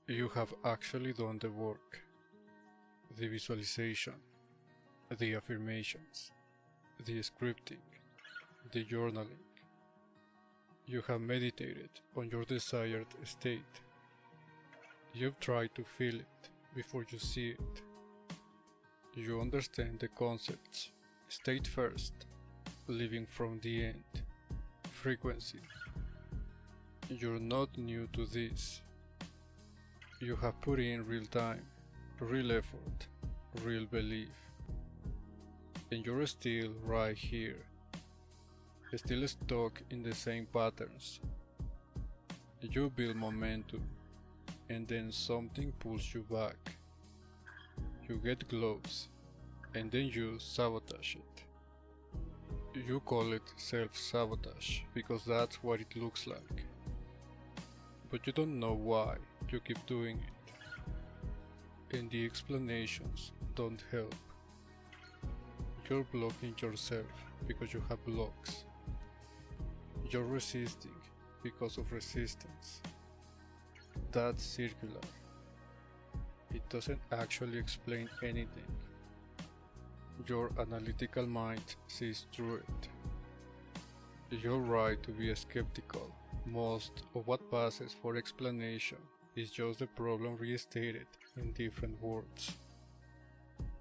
You have actually done the work, the visualization, the affirmations, the scripting, the journaling. You have meditated on your desired state. You've tried to feel it before you see it. You understand the concepts, state first, living from the end, frequency. You're not new to this. You have put in real time, real effort, real belief. And you're still right here, still stuck in the same patterns. You build momentum, and then something pulls you back. You get close, and then you sabotage it. You call it self-sabotage because that's what it looks like. But you don't know why you keep doing it. And the explanations don't help. You're blocking yourself because you have blocks. You're resisting because of resistance. That's circular. It doesn't actually explain anything. Your analytical mind sees through it. You're right to be skeptical. Most of what passes for explanation is just the problem restated in different words.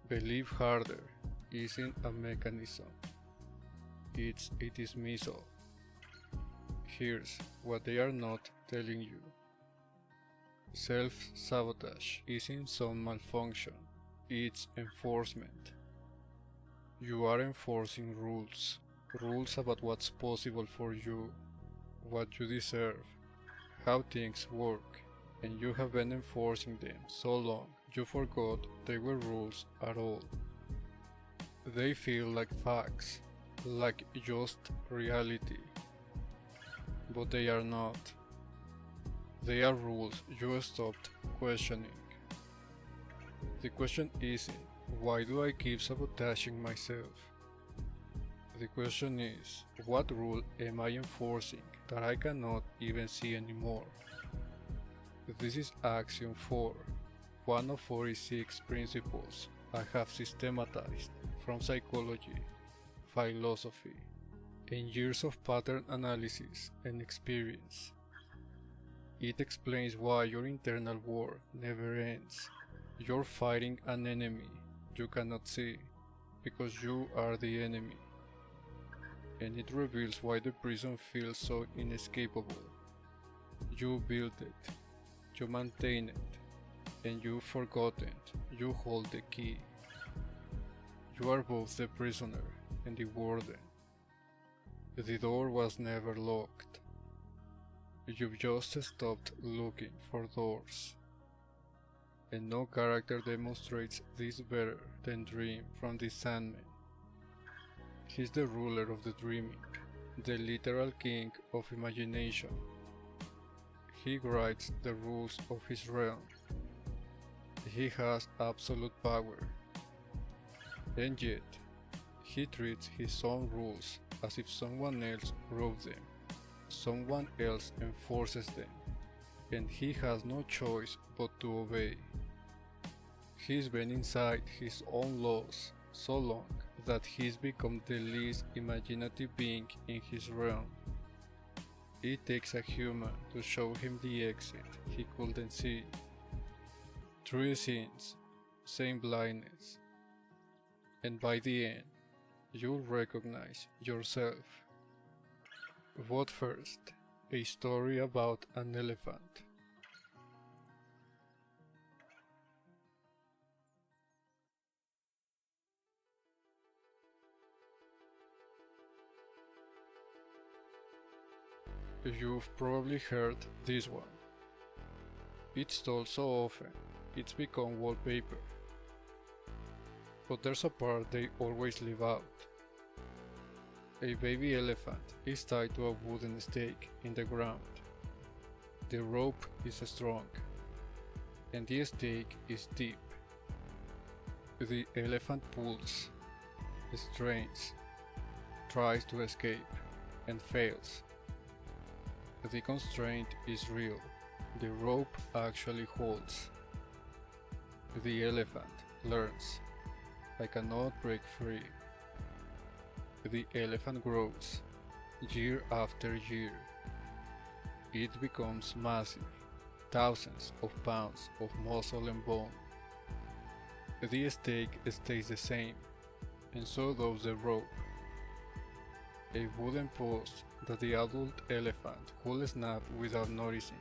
Believe harder isn't a mechanism. It's a dismissal. Here's what they are not telling you. Self-sabotage isn't some malfunction, it's enforcement. You are enforcing rules about what's possible for you, what you deserve, how things work, and you have been enforcing them so long you forgot they were rules at all. They feel like facts, like just reality, but they are not. They are rules you stopped questioning. The question isn't, why do I keep sabotaging myself? The question is, what rule am I enforcing that I cannot even see anymore? This is Axiom 4, one of 46 principles I have systematized from psychology, philosophy, and years of pattern analysis and experience. It explains why your internal war never ends. You're fighting an enemy you cannot see, because you are the enemy. And it reveals why the prison feels so inescapable. You built it, you maintain it, and you've forgotten you hold the key. You are both the prisoner and the warden. The door was never locked. You've just stopped looking for doors. And no character demonstrates this better than Dream from the Sandman. He's the ruler of the dreaming, the literal king of imagination. He writes the rules of his realm. He has absolute power. And yet, he treats his own rules as if someone else wrote them, someone else enforces them, and he has no choice but to obey. He's been inside his own laws so long that he's become the least imaginative being in his realm. It takes a human to show him the exit he couldn't see. 3 sins, same blindness, and by the end, you'll recognize yourself. What first? A story about an elephant. You've probably heard this one. It's told so often, it's become wallpaper. But there's a part they always leave out. A baby elephant is tied to a wooden stake in the ground. The rope is strong, and the stake is deep. The elephant pulls, strains, tries to escape, and fails. The constraint is real. The rope actually holds. The elephant learns, I cannot break free. The elephant grows, year after year. It becomes massive, thousands of pounds of muscle and bone. The stake stays the same, and so does the rope. A wooden post that the adult elephant could snap without noticing.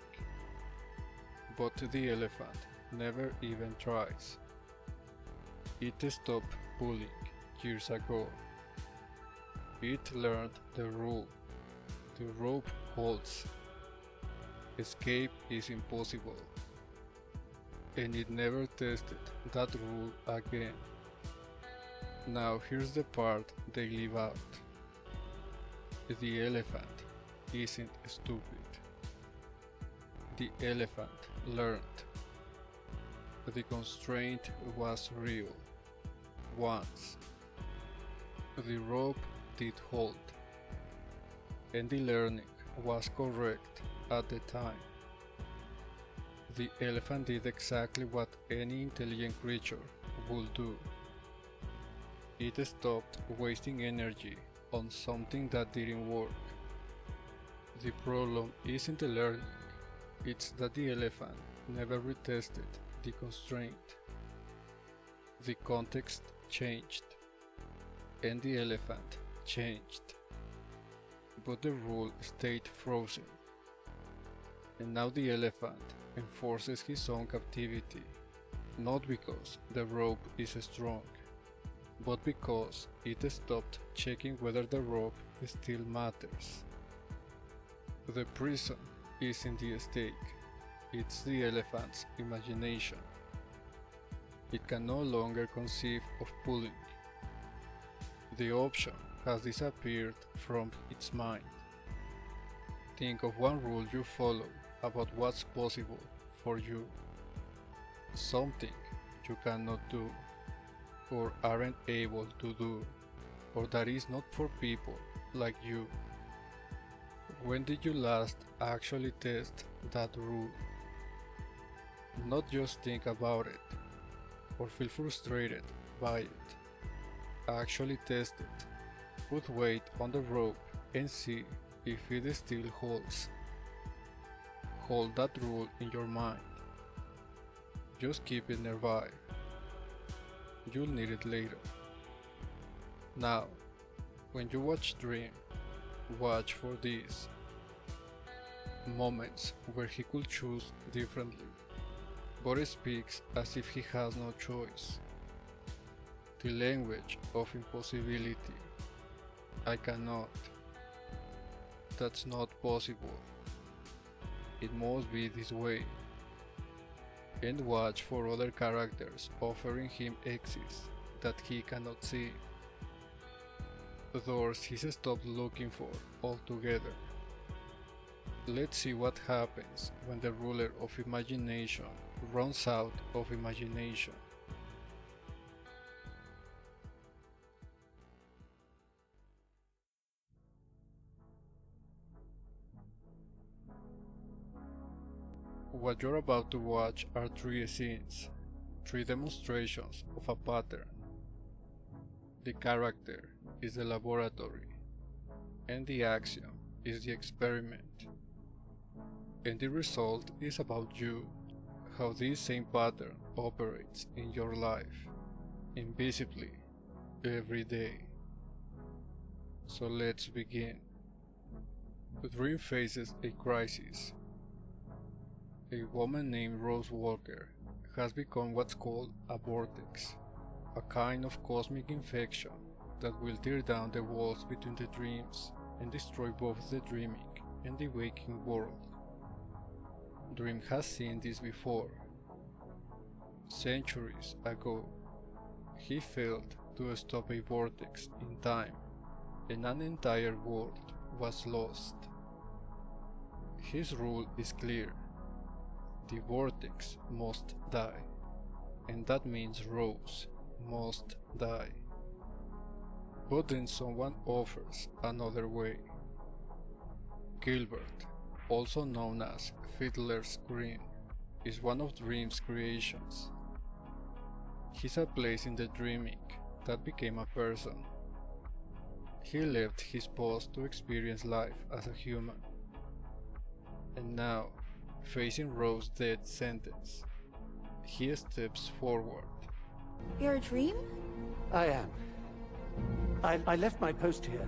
But the elephant never even tries. It stopped pulling years ago. It learned the rule. The rope holds. Escape is impossible. And it never tested that rule again. Now here's the part they leave out. The elephant isn't stupid. The elephant learned. The constraint was real. Once. The rope did hold. And the learning was correct at the time. The elephant did exactly what any intelligent creature would do. It stopped wasting energy on something that didn't work. The problem isn't the learning, it's that the elephant never retested the constraint. The context changed, and the elephant changed, but the rule stayed frozen. And now the elephant enforces his own captivity, not because the rope is strong, but because it stopped checking whether the rope still matters. The prison isn't the stake, it's the elephant's imagination. It can no longer conceive of pulling. The option has disappeared from its mind. Think of one rule you follow about what's possible for you. Something you cannot do, or aren't able to do, or that is not for people like you. When did you last actually test that rule? Not just think about it, or feel frustrated by it. Actually test it. Put weight on the rope and see if it still holds. Hold that rule in your mind. Just keep it nearby. You'll need it later. Now, when you watch Dream, watch for these moments where he could choose differently, but speaks as if he has no choice. The language of impossibility. I cannot. That's not possible. It must be this way. And watch for other characters offering him exits that he cannot see. Doors he's stopped looking for altogether. Let's see what happens when the ruler of imagination runs out of imagination. What you're about to watch are three scenes, three demonstrations of a pattern. The character is the laboratory, and the axiom is the experiment. And the result is about you, how this same pattern operates in your life, invisibly, every day. So let's begin. The Dream faces a crisis. A woman named Rose Walker has become what's called a vortex, a kind of cosmic infection that will tear down the walls between the dreams and destroy both the dreaming and the waking world. Dream has seen this before. Centuries ago, he failed to stop a vortex in time, and an entire world was lost. His rule is clear. The vortex must die, and that means Rose must die. But then someone offers another way. Gilbert, also known as Fiddler's Green, is one of Dream's creations. He's a place in the dreaming that became a person. He left his post to experience life as a human. And now, facing Rose's death sentence, he steps forward. You're a dream? I am. I left my post here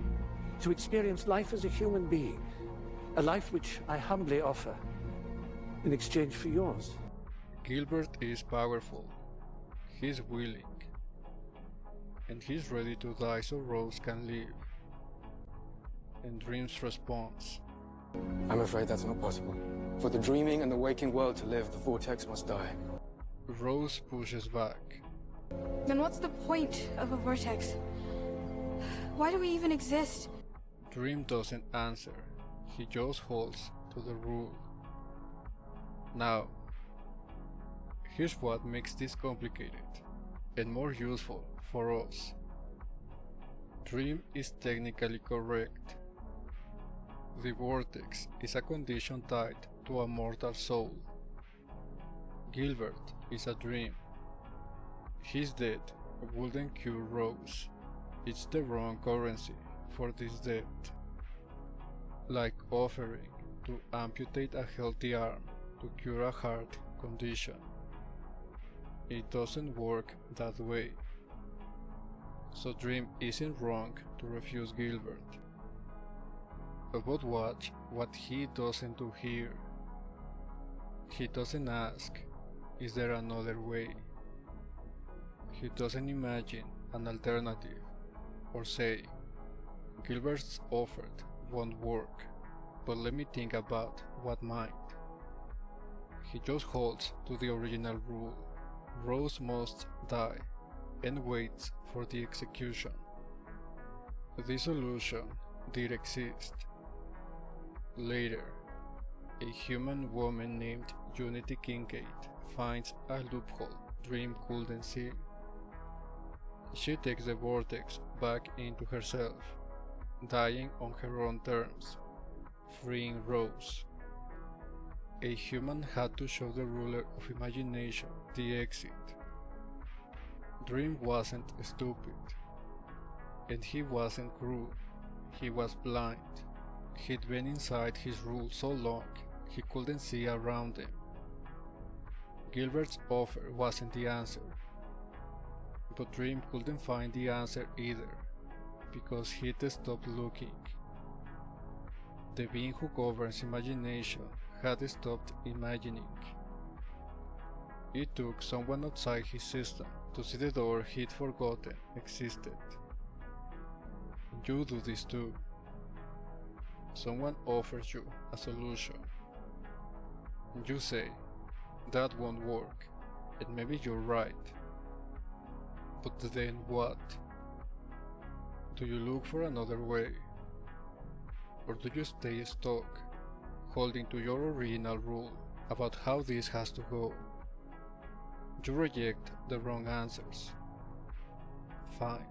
to experience life as a human being, a life which I humbly offer in exchange for yours. Gilbert is powerful, he's willing, and he's ready to die so Rose can live. And Dream's response: I'm afraid that's not possible. For the dreaming and the waking world to live, the vortex must die. Rose pushes back. Then what's the point of a vortex? Why do we even exist? Dream doesn't answer, he just holds to the rule. Now, here's what makes this complicated and more useful for us. Dream is technically correct. The vortex is a condition tied to a mortal soul. Gilbert is a dream. His death wouldn't cure Rose. It's the wrong currency for this death. Like offering to amputate a healthy arm to cure a heart condition. It doesn't work that way. So Dream isn't wrong to refuse Gilbert. But watch what he doesn't do here. He doesn't ask, is there another way? He doesn't imagine an alternative or say, Gilbert's offered won't work, but let me think about what might. He just holds to the original rule. Rose must die and waits for the execution. This solution did exist. Later, a human woman named Unity Kincaid finds a loophole Dream couldn't see. She takes the vortex back into herself, dying on her own terms, freeing Rose. A human had to show the ruler of imagination the exit. Dream wasn't stupid, and he wasn't cruel, he was blind. He'd been inside his rule so long he couldn't see around him. Gilbert's offer wasn't the answer, but Dream couldn't find the answer either, because he'd stopped looking. The being who governs imagination had stopped imagining. It took someone outside his system to see the door he'd forgotten existed. You do this too. Someone offers you a solution. You say, that won't work, and maybe you're right. But then what? Do you look for another way? Or do you stay stuck, holding to your original rule about how this has to go? You reject the wrong answers. Fine.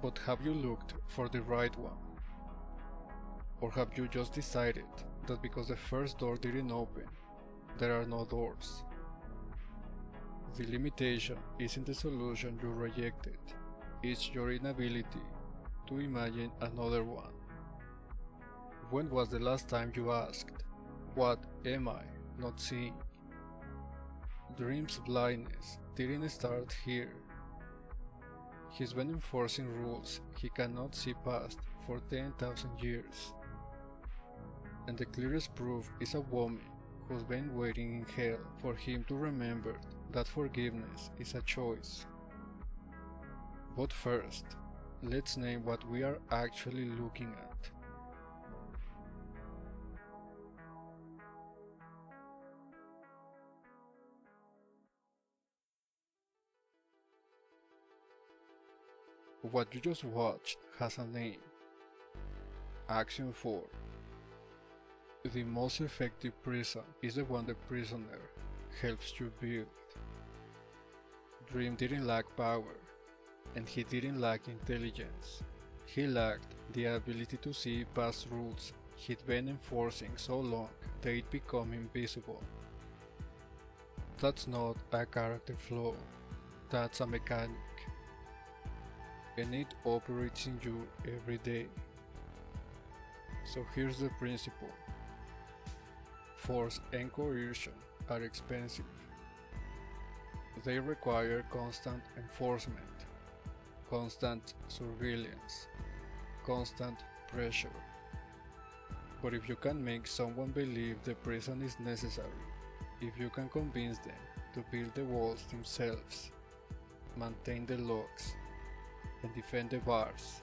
But have you looked for the right one? Or have you just decided that because the first door didn't open, there are no doors? The limitation isn't the solution you rejected, it's your inability to imagine another one. When was the last time you asked, what am I not seeing? Dream's blindness didn't start here. He's been enforcing rules he cannot see past for 10,000 years. And the clearest proof is a woman who's been waiting in hell for him to remember that forgiveness is a choice. But first, let's name what we are actually looking at. What you just watched has a name. Axiom 4. The most effective prison is the one the prisoner helps you build. Dream didn't lack power, and he didn't lack intelligence. He lacked the ability to see past rules He'd been enforcing so long they'd become invisible. That's not a character flaw, that's a mechanic. And it operates in you every day. So here's the principle. Force and coercion are expensive. They require constant enforcement, constant surveillance, constant pressure. But if you can make someone believe the prison is necessary, if you can convince them to build the walls themselves, maintain the locks, and defend the bars,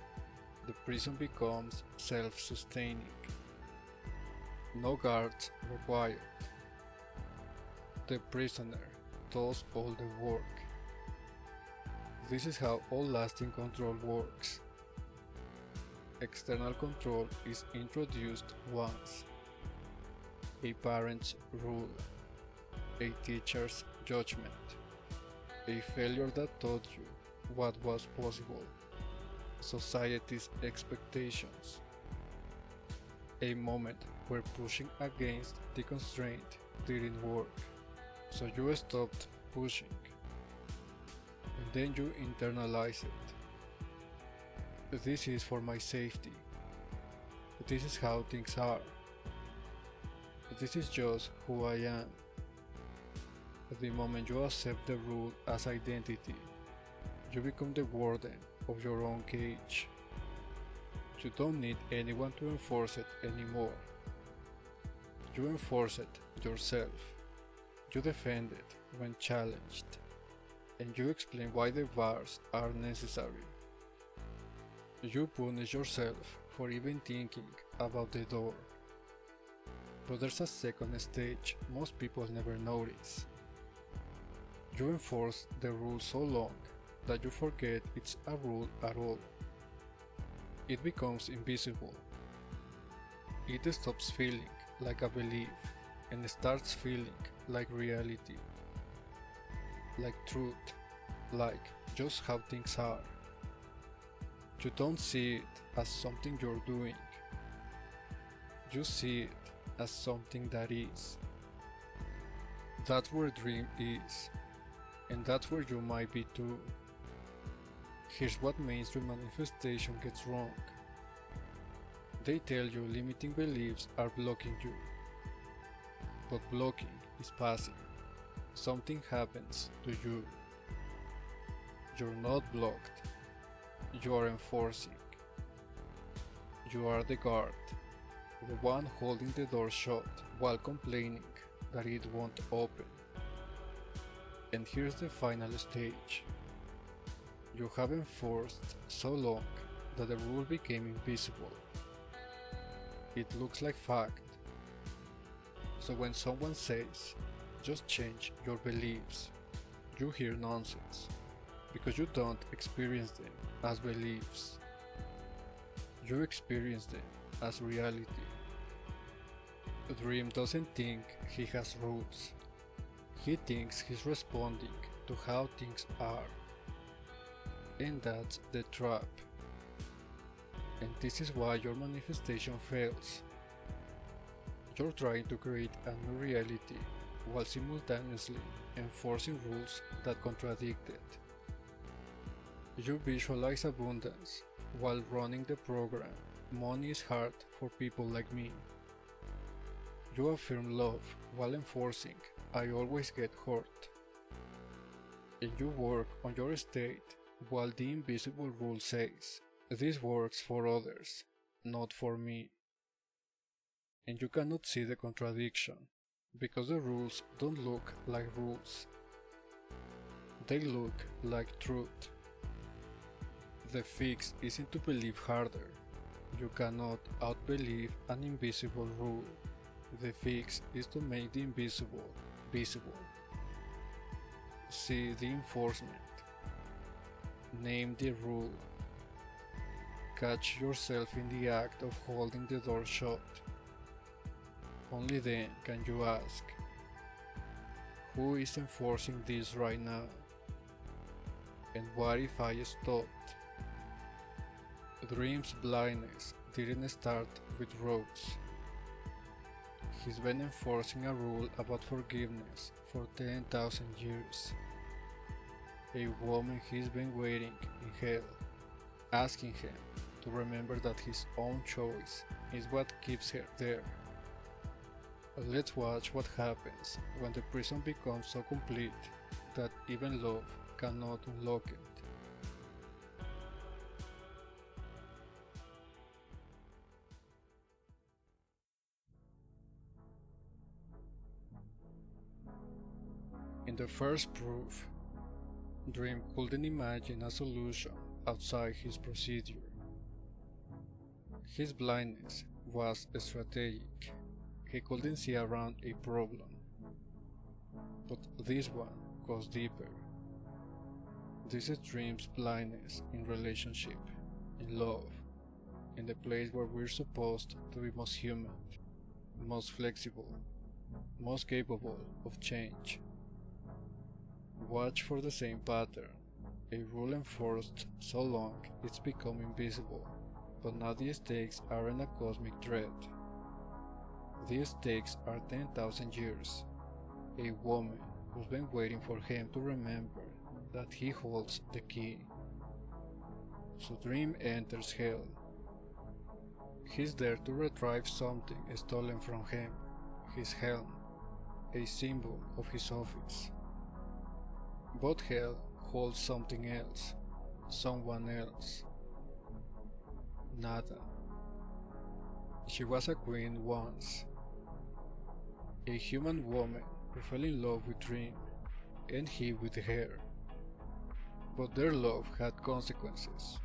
the prison becomes self-sustaining. No guards required. The prisoner does all the work. This is how all lasting control works. External control is introduced once. A parent's rule, a teacher's judgment, a failure that taught you what was possible, society's expectations, a moment where pushing against the constraint didn't work, so you stopped pushing, and then you internalize it. This is for my safety. This is how things are. This is just who I am. The moment you accept the rule as identity, you become the warden of your own cage. You don't need anyone to enforce it anymore. You enforce it yourself. You defend it when challenged, and you explain why the bars are necessary. You punish yourself for even thinking about the door. But there's a second stage most people never notice. You enforce the rule so long that you forget it's a rule at all. It becomes invisible. It stops feeling like a belief and starts feeling like reality, like truth, like just how things are. You don't see it as something you're doing. You see it as something that is. That's where dream is, and that's where you might be too. Here's what mainstream manifestation gets wrong. They tell you limiting beliefs are blocking you. But blocking is passive. Something happens to you. You're not blocked. You are enforcing. You are the guard, the one holding the door shut while complaining that it won't open. And here's the final stage. You have enforced so long that the rule became invisible. It looks like fact. So when someone says, just change your beliefs, you hear nonsense, because you don't experience them as beliefs. You experience them as reality. Dream doesn't think he has rules. He thinks he's responding to how things are. And that's the trap. And this is why your manifestation fails. You're trying to create a new reality while simultaneously enforcing rules that contradict it. You visualize abundance while running the program "Money is hard for people like me." You affirm love while enforcing "I always get hurt." And you work on your state while the invisible rule says, "This works for others, not for me." And you cannot see the contradiction, because the rules don't look like rules. They look like truth. The fix isn't to believe harder. You cannot outbelieve an invisible rule. The fix is to make the invisible visible. See the enforcement. Name the rule. Catch yourself in the act of holding the door shut. Only then can you ask, who is enforcing this right now? And what if I stopped? Dream's blindness didn't start with ropes. he's been enforcing a rule about forgiveness for 10,000 years. A woman he's been waiting in hell, asking him to remember that his own choice is what keeps her there. Let's watch what happens when the prison becomes so complete that even love cannot unlock it. In the first proof, Dream couldn't imagine a solution outside his procedure. His blindness was strategic. He couldn't see around a problem. But this one goes deeper. This is Dream's blindness in relationship, in love, in the place where we're supposed to be most human, most flexible, most capable of change. Watch for the same pattern, a rule enforced so long it's become invisible, but now the stakes aren't a cosmic threat. These stakes are 10,000 years. A woman who's been waiting for him to remember that he holds the key. So Dream enters hell. He's there to retrieve something stolen from him, his helm, a symbol of his office. But hell holds something else, someone else. Nada. She was a queen once. A human woman who fell in love with Dream, and he with her. But their love had consequences.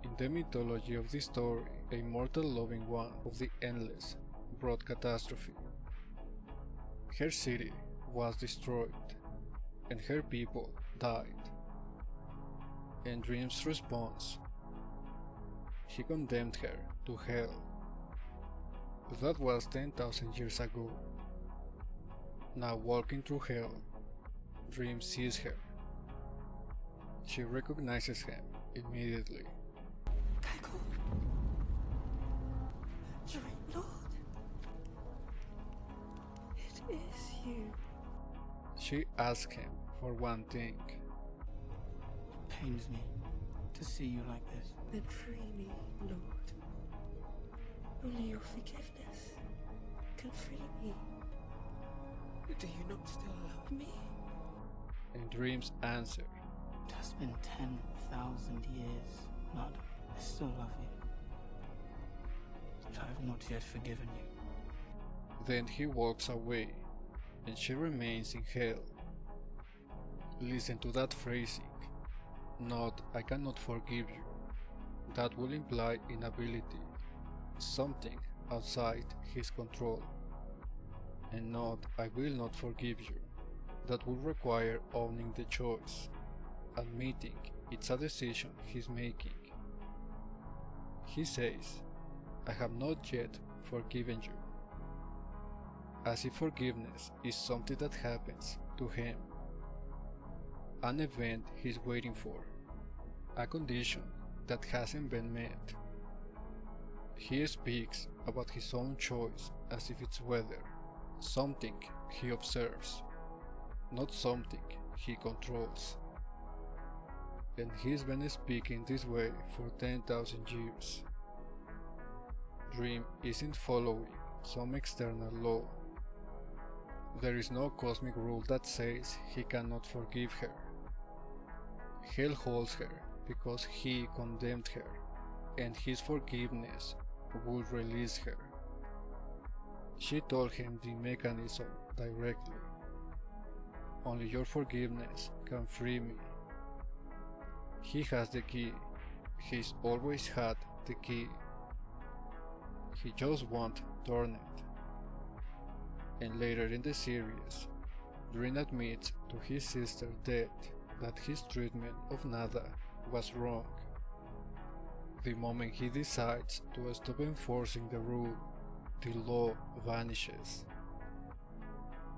In the mythology of the story, a mortal loving one of the endless brought catastrophe. Her city was destroyed, and her people died. And Dream's response, he condemned her to hell. That was 10,000 years ago. Now walking through hell, Dream sees her. She recognizes him immediately. Michael. Dream Lord. It is you. She asks him for one thing. It pains me to see you like this. Then free me, Lord. Only your forgiveness can free me. Do you not still love me? And Dream's answer, It has been 10,000 years, Mud. I still love you. But I have not yet forgiven you. then he walks away, and she remains in hell. Listen to that phrasing, not I cannot forgive you. That will imply inability, something outside his control. And not I will not forgive you. That will require owning the choice, admitting it's a decision he's making. He says, I have not yet forgiven you. As if forgiveness is something that happens to him. An event he's waiting for. A condition that hasn't been met. He speaks about his own choice as if it's weather, something he observes, not something he controls. And he's been speaking this way for 10,000 years. Dream isn't following some external law. There is no cosmic rule that says he cannot forgive her. Hell holds her because he condemned her, and his forgiveness would release her. She told him the mechanism directly. Only your forgiveness can free me. He has the key. He's always had the key. He just won't turn it. And later in the series, Dream admits to his sister Death that his treatment of Nada was wrong. The moment he decides to stop enforcing the rule, the law vanishes.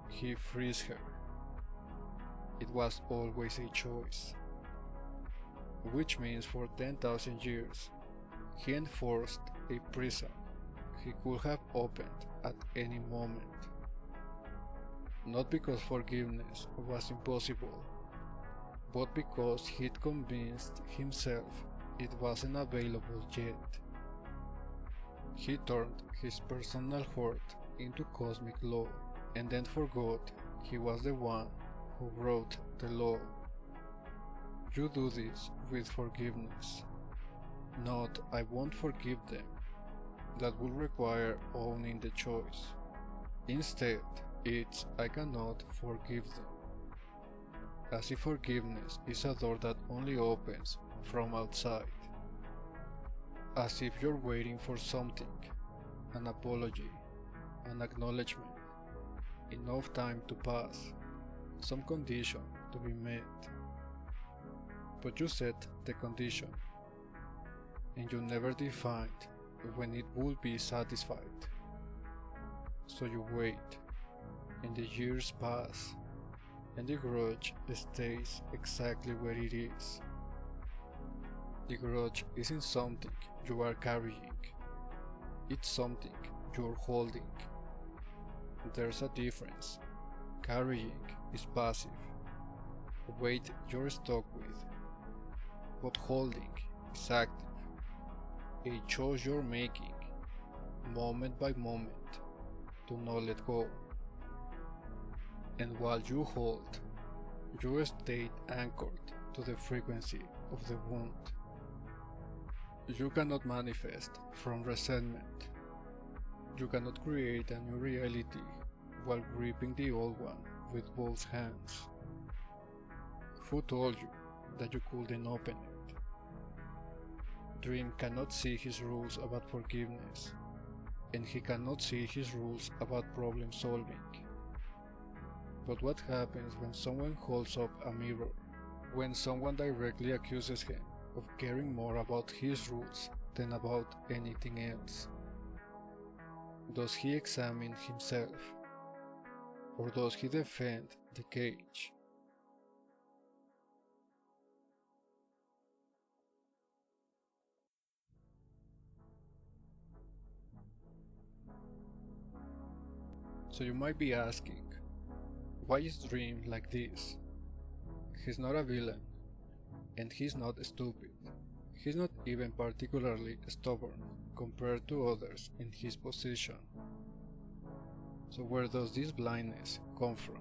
He frees her. It was always a choice. Which means for 10,000 years, he enforced a prison, he could have opened at any moment. Not because forgiveness was impossible, but because he'd convinced himself it wasn't available yet. He turned his personal hurt into cosmic law, and then forgot he was the one who wrote the law. You do this with forgiveness, not "I won't forgive them." That would require owning the choice. Instead, it's "I cannot forgive them." As if forgiveness is a door that only opens from outside. As if you're waiting for something, an apology, an acknowledgement, enough time to pass, some condition to be met. But you set the condition, and you never defined when it would be satisfied. So you wait, and the years pass, and the grudge stays exactly where it is. The grudge isn't something you are carrying, it's something you're holding. There's a difference. Carrying is passive, weight you're stuck with, but holding is active, a choice you're making, moment by moment, to not let go. And while you hold, you stay anchored to the frequency of the wound. You cannot manifest from resentment. You cannot create a new reality while gripping the old one with both hands. Who told you that you couldn't open it? Dream cannot see his rules about forgiveness, and he cannot see his rules about problem solving. But what happens when someone holds up a mirror? When someone directly accuses him of caring more about his rules than about anything else? Does he examine himself? Or does he defend the cage? So you might be asking, why is Dream like this? He's not a villain, and he's not stupid. He's not even particularly stubborn compared to others in his position. So where does this blindness come from?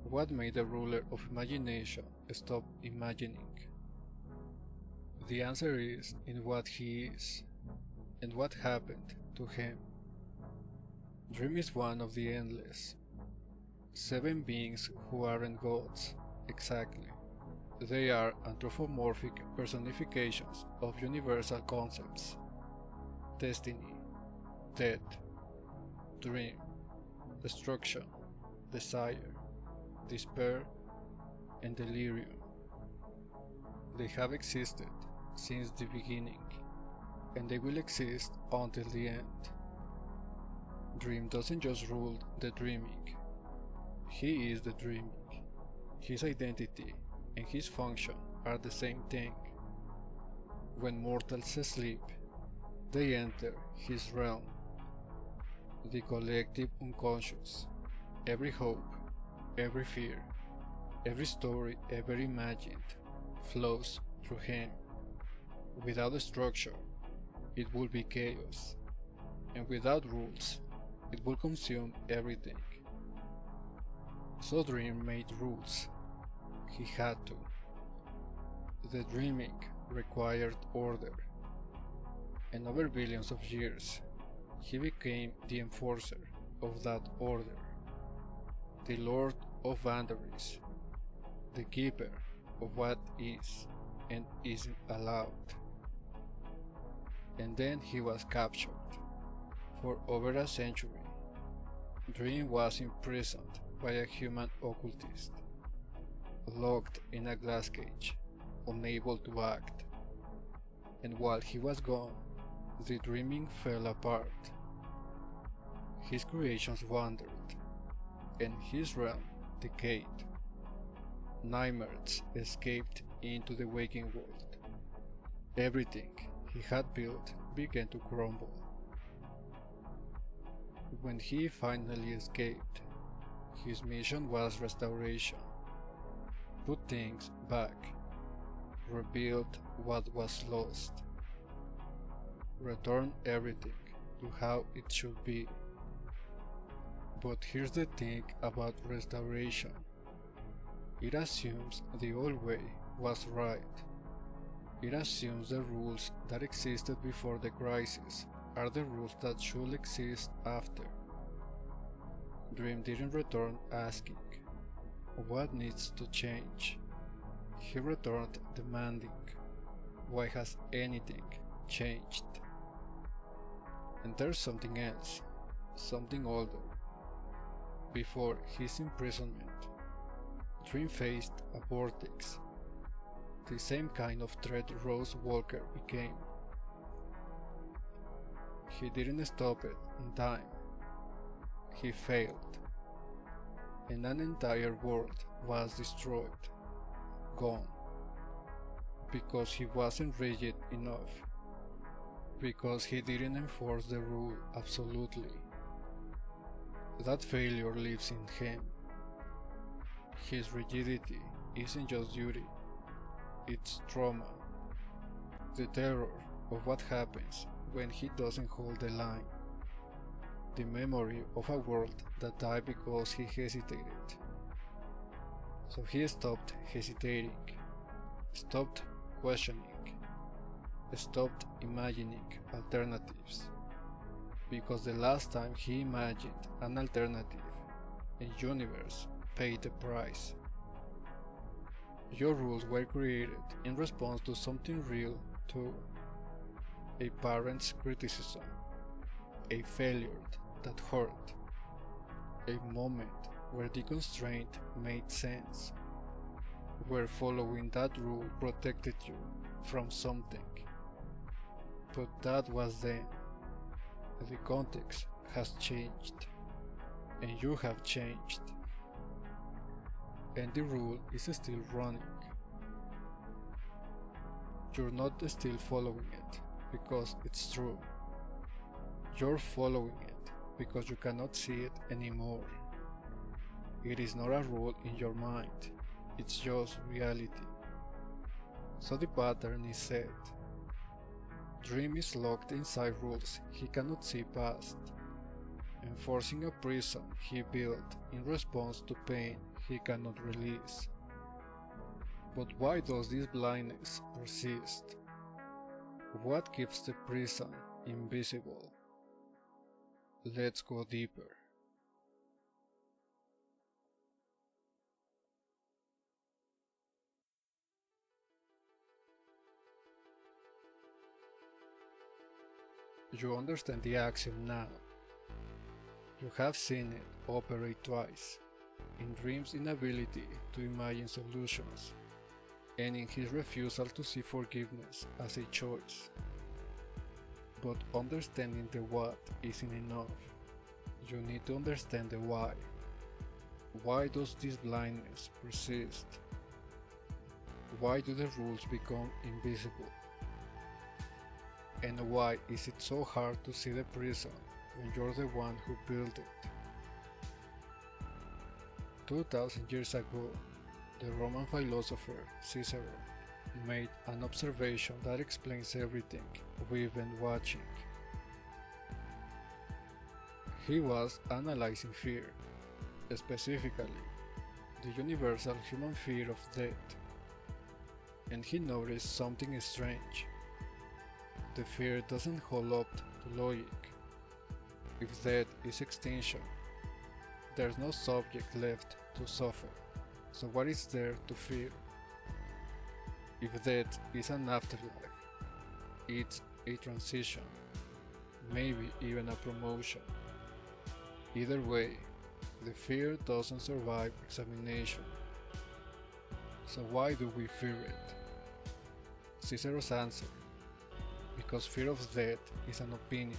What made the ruler of imagination stop imagining? The answer is in what he is, and what happened to him. Dream is one of the endless. 7 beings who aren't gods, exactly. They are anthropomorphic personifications of universal concepts: destiny, death, dream, destruction, desire, despair, and delirium. They have existed since the beginning, and they will exist until the end. Dream doesn't just rule the dreaming, he is the dreaming. His identity and his function are the same thing. When mortals sleep, they enter his realm, the collective unconscious. Every hope, every fear, every story ever imagined flows through him. Without a structure, it would be chaos, and without rules, it would consume everything. So Dream made rules. He had to. The dreaming required order, and over billions of years, he became the enforcer of that order, the lord of boundaries, the keeper of what is and isn't allowed. And then he was captured. For over a century, Dream was imprisoned by a human occultist, locked in a glass cage, unable to act. And while he was gone, the dreaming fell apart. His creations wandered, and his realm decayed. Nightmares escaped into the waking world. Everything he had built began to crumble. when he finally escaped, his mission was restoration. Put things back. Rebuild what was lost. Return everything to how it should be. But here's the thing about restoration. It assumes the old way was right. It assumes the rules that existed before the crisis are the rules that should exist after. Dream didn't return asking, what needs to change? He returned demanding, why has anything changed? And there's something else, something older. Before his imprisonment, Dream faced a vortex, the same kind of threat Rose Walker became. He didn't stop it in time. He failed, and an entire world was destroyed, gone, because he wasn't rigid enough, because he didn't enforce the rule absolutely. That failure lives in him. His rigidity isn't just duty, it's trauma, the terror of what happens when he doesn't hold the line, the memory of a world that died because he hesitated. So he stopped hesitating, stopped questioning, stopped imagining alternatives, because the last time he imagined an alternative, a universe paid the price. Your rules were created in response to something real too. A parent's criticism, a failure that hurt, a moment where the constraint made sense, where following that rule protected you from something. But that was then. The context has changed, and you have changed. And the rule is still running. You're not still following it because it's true. You're following it because you cannot see it anymore. It is not a rule in your mind, it's just reality. So the pattern is set. Dream is locked inside rules he cannot see past, enforcing a prison he built in response to pain he cannot release. But why does this blindness persist? What keeps the prison invisible? Let's go deeper. You understand the axiom now. You have seen it operate twice, in Dream's inability to imagine solutions, and in his refusal to see forgiveness as a choice. But understanding the what isn't enough. You need to understand the why. Why does this blindness persist? Why do the rules become invisible? And why is it so hard to see the prison when you're the one who built it? 2000 years ago, the Roman philosopher Cicero made an observation that explains everything we've been watching. He was analyzing fear, specifically the universal human fear of death, and he noticed something strange. The fear doesn't hold up to logic. If death is extinction, there's no subject left to suffer, so what is there to fear? If death is an afterlife, it's a transition, maybe even a promotion. Either way, the fear doesn't survive examination. So why do we fear it? Cicero's answer: because fear of death is an opinion,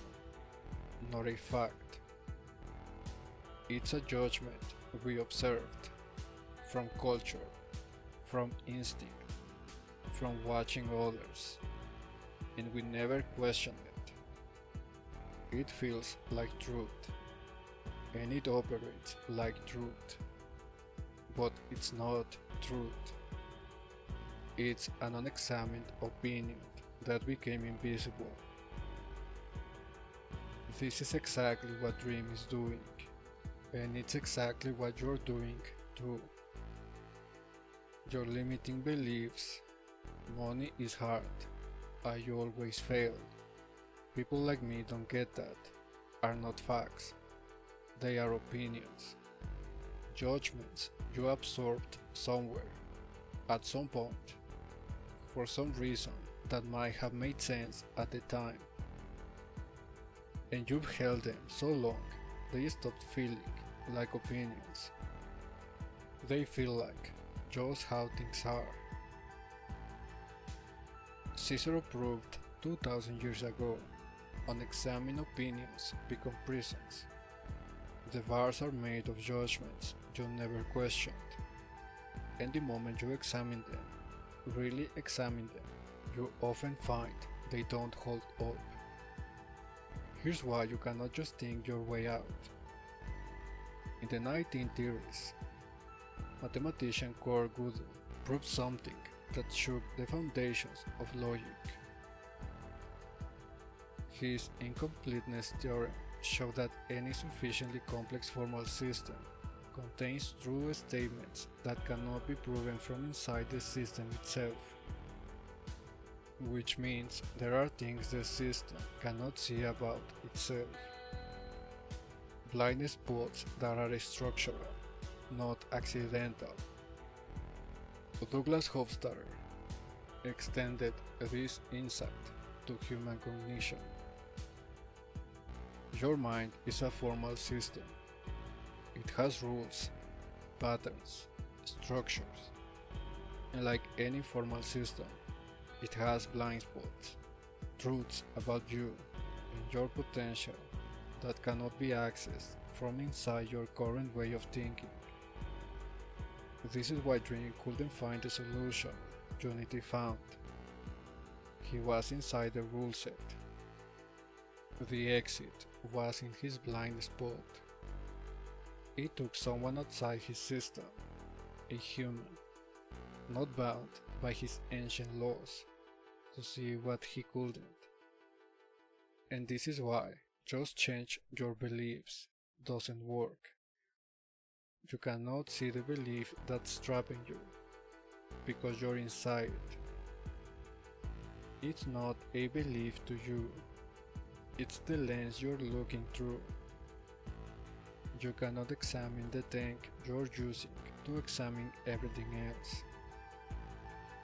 not a fact. It's a judgment we observed from culture, from instinct, from watching others, and we never question it. It feels like truth, and it operates like truth. But it's not truth. It's an unexamined opinion that became invisible. This is exactly what Dream is doing, and it's exactly what you're doing too. Your limiting beliefs, money is hard, I always fail, people like me don't get that, are not facts, they are opinions, judgments you absorbed somewhere, at some point, for some reason that might have made sense at the time. And you've held them so long, they stopped feeling like opinions. They feel like just how things are. Cicero proved 2000 years ago, unexamined opinions become prisons. The bars are made of judgments you never questioned, and the moment you examine them, really examine them, you often find they don't hold up. Here's why you cannot just think your way out. In the 1930s, mathematician Kurt Gödel proved something that shook the foundations of logic. His incompleteness theorem showed that any sufficiently complex formal system contains true statements that cannot be proven from inside the system itself. Which means there are things the system cannot see about itself. Blind spots that are structural, not accidental. Douglas Hofstadter extended this insight to human cognition. Your mind is a formal system. It has rules, patterns, structures, and like any formal system, it has blind spots, truths about you and your potential that cannot be accessed from inside your current way of thinking. This is why Dream couldn't find the solution Unity found. He was inside the rule set. The exit was in his blind spot. It took someone outside his system, a human, not bound by his ancient laws, to see what he couldn't. And this is why just change your beliefs doesn't work. You cannot see the belief that's trapping you, because you're inside it. It's not a belief to you, it's the lens you're looking through. You cannot examine the tank you're using to examine everything else.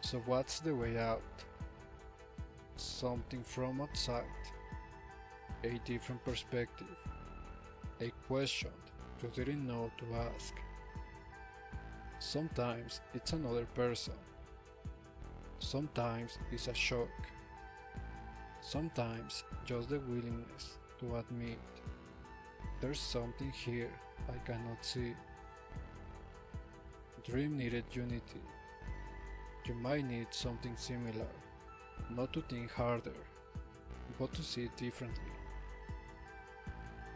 So what's the way out? Something from outside, a different perspective, a question you didn't know to ask. Sometimes it's another person, sometimes it's a shock, sometimes just the willingness to admit there's something here I cannot see. Dream needed unity. You might need something similar, not to think harder, but to see it differently.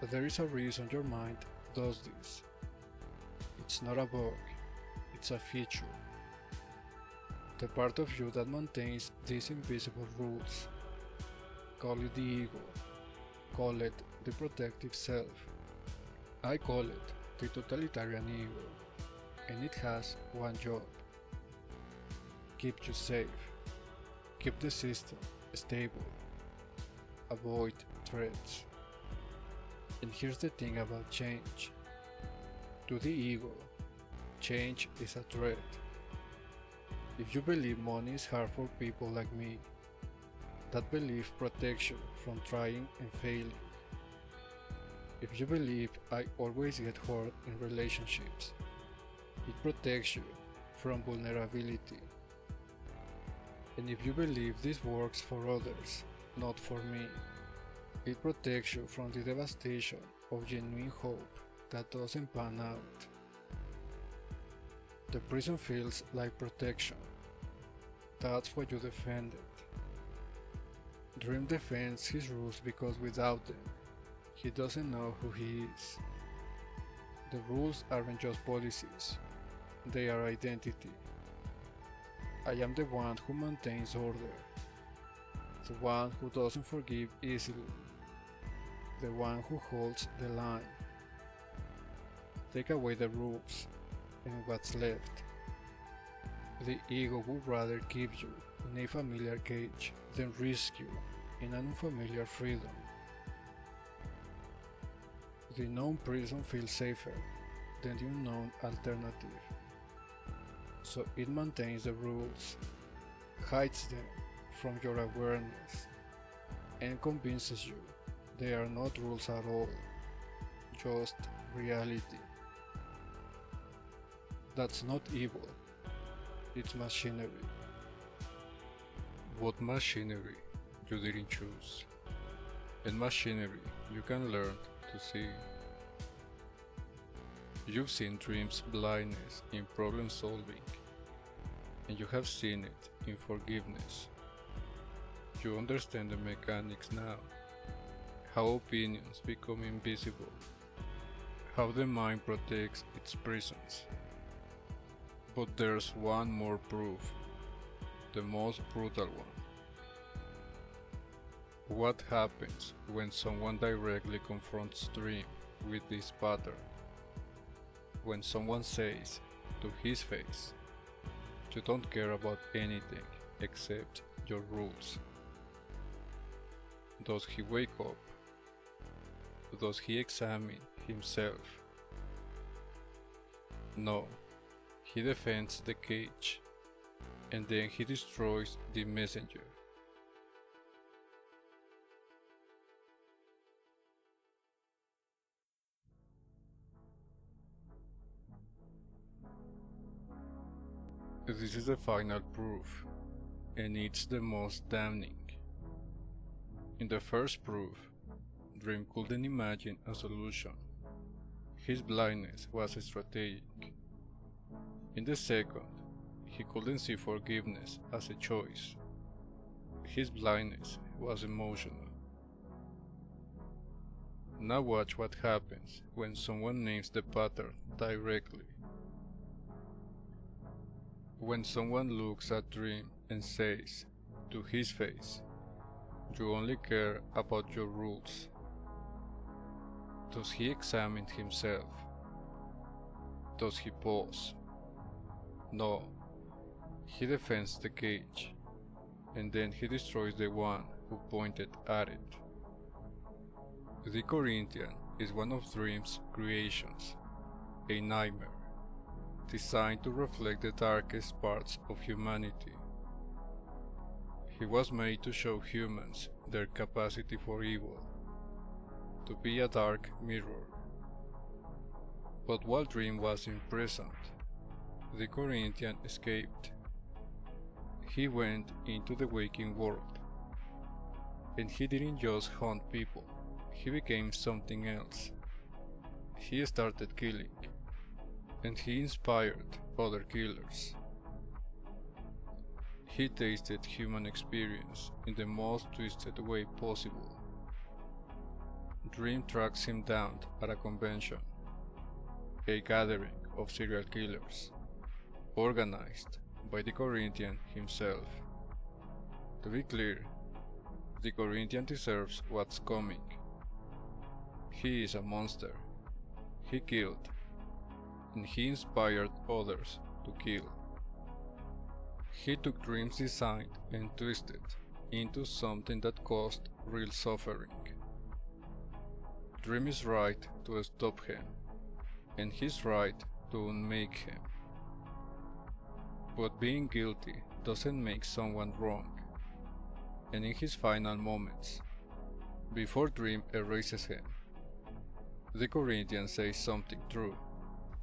But there is a reason your mind does this. It's not a bug, it's a feature. The part of you that maintains these invisible rules. Call it the ego, call it the protective self. I call it the totalitarian ego, and it has one job. Keep you safe, keep the system stable, avoid threats. And here's the thing about change. To the ego, change is a threat. If you believe money is hard for people like me, that belief protects you from trying and failing. If you believe I always get hurt in relationships, it protects you from vulnerability. And if you believe this works for others, not for me, it protects you from the devastation of genuine hope that doesn't pan out. The prison feels like protection. That's why you defend it. Dream defends his rules because without them, he doesn't know who he is. The rules aren't just policies, they are identity. I am the one who maintains order, the one who doesn't forgive easily, the one who holds the line. Take away the rules, and what's left? The ego would rather keep you in a familiar cage than risk you in an unfamiliar freedom. The known prison feels safer than the unknown alternative. So it maintains the rules, hides them from your awareness, and convinces you they are not rules at all, just reality. That's not evil, it's machinery. What machinery you didn't choose? And machinery you can learn to see. You've seen dreams' blindness in problem solving, and you have seen it in forgiveness. You understand the mechanics now, how opinions become invisible, how the mind protects its prisons. But there's one more proof, the most brutal one. What happens when someone directly confronts dream with this pattern? When someone says to his face, you don't care about anything except your rules. Does he wake up? Does he examine himself? No, he defends the cage, and then he destroys the messenger. This is the final proof, and it's the most damning. In the first proof, Dream couldn't imagine a solution. His blindness was strategic. In the second, he couldn't see forgiveness as a choice. His blindness was emotional. Now watch what happens when someone names the pattern directly. When someone looks at Dream and says to his face, "You only care about your rules." Does he examine himself? Does he pause? No. He defends the cage, and then he destroys the one who pointed at it. The Corinthian is one of Dream's creations, a nightmare, designed to reflect the darkest parts of humanity. He was made to show humans their capacity for evil, to be a dark mirror. But while Dream was imprisoned, the Corinthian escaped. He went into the waking world, and he didn't just hunt people, he became something else. He started killing, and he inspired other killers. He tasted human experience in the most twisted way possible. Dream tracks him down at a convention, a gathering of serial killers, organized by the Corinthian himself. To be clear, the Corinthian deserves what's coming. He is a monster. He killed, and he inspired others to kill. He took Dream's design and twisted into something that caused real suffering. Dream is right to stop him, and he's right to unmake him. But being guilty doesn't make someone wrong, and in his final moments, before Dream erases him, the Corinthian says something true.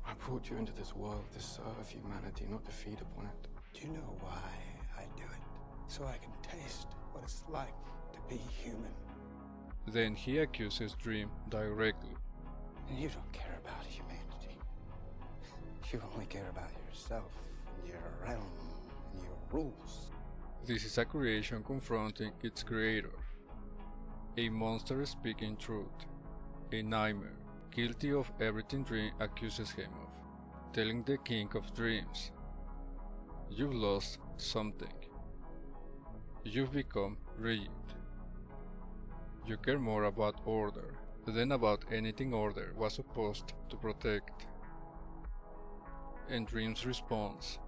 I brought you into this world to serve humanity, not to feed upon it. Do you know why I do it? So I can taste what it's like to be human. Then he accuses Dream directly. And you don't care about humanity. You only care about yourself, and your realm, and your rules. This is a creation confronting its creator. A monster speaking truth. A nightmare guilty of everything Dream accuses him of, telling the King of Dreams, "You've lost something. You've become rigid. You care more about order than about anything order was supposed to protect." And Dream's response,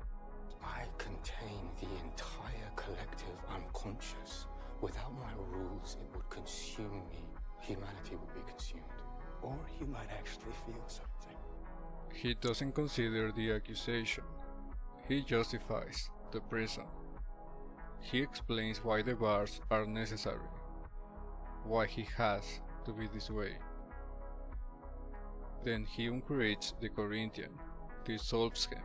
I contain the entire collective unconscious. Without my rules, it would consume me. Humanity would be consumed. Or you might actually feel something. he doesn't consider the accusation. He justifies the prison. He explains why the bars are necessary, why he has to be this way. Then he uncreates the Corinthian, dissolves him,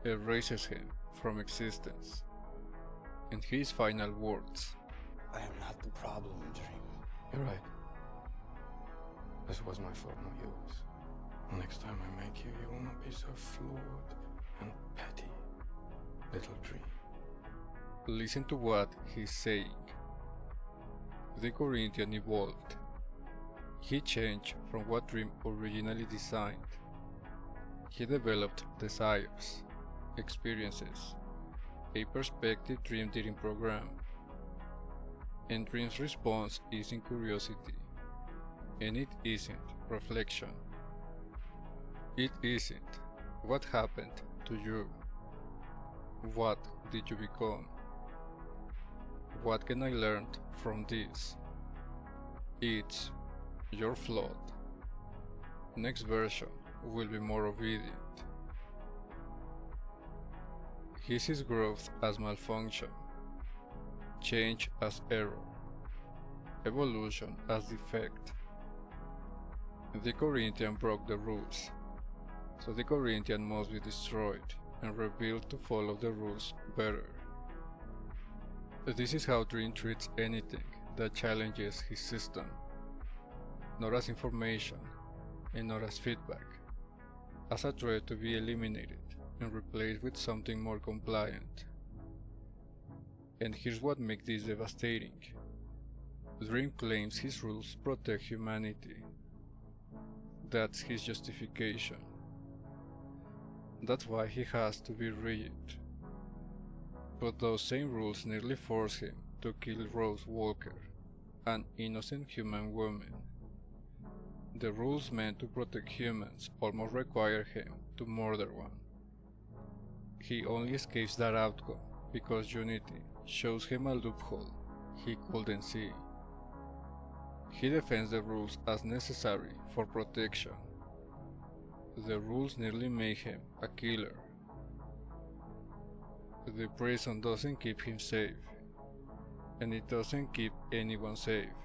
erases him from existence. In his final words, I am not the problem, Dream. You're right. This was my fault, not yours. Next time I make you, you will not be so flawed and petty, little Dream. listen to what he's saying. The Corinthian evolved. He changed from what Dream originally designed. He developed desires, experiences, a perspective Dream didn't program. And Dream's response isn't curiosity, and it isn't reflection. It isn't what happened to you. What did you become? What can I learn from this? It's you're flawed. Next version will be more obedient. He sees growth as malfunction, change as error, evolution as defect. The Corinthian broke the rules, so the Corinthian must be destroyed and rebuilt to follow the rules better. This is how Dream treats anything that challenges his system, not as information and not as feedback, as a threat to be eliminated and replaced with something more compliant. And here's what makes this devastating. Dream claims his rules protect humanity. That's his justification. That's why he has to be rigid. But those same rules nearly force him to kill Rose Walker, an innocent human woman. The rules meant to protect humans almost require him to murder one. He only escapes that outcome because Unity shows him a loophole he couldn't see. He defends the rules as necessary for protection. The rules nearly make him a killer. The prison doesn't keep him safe, and it doesn't keep anyone safe.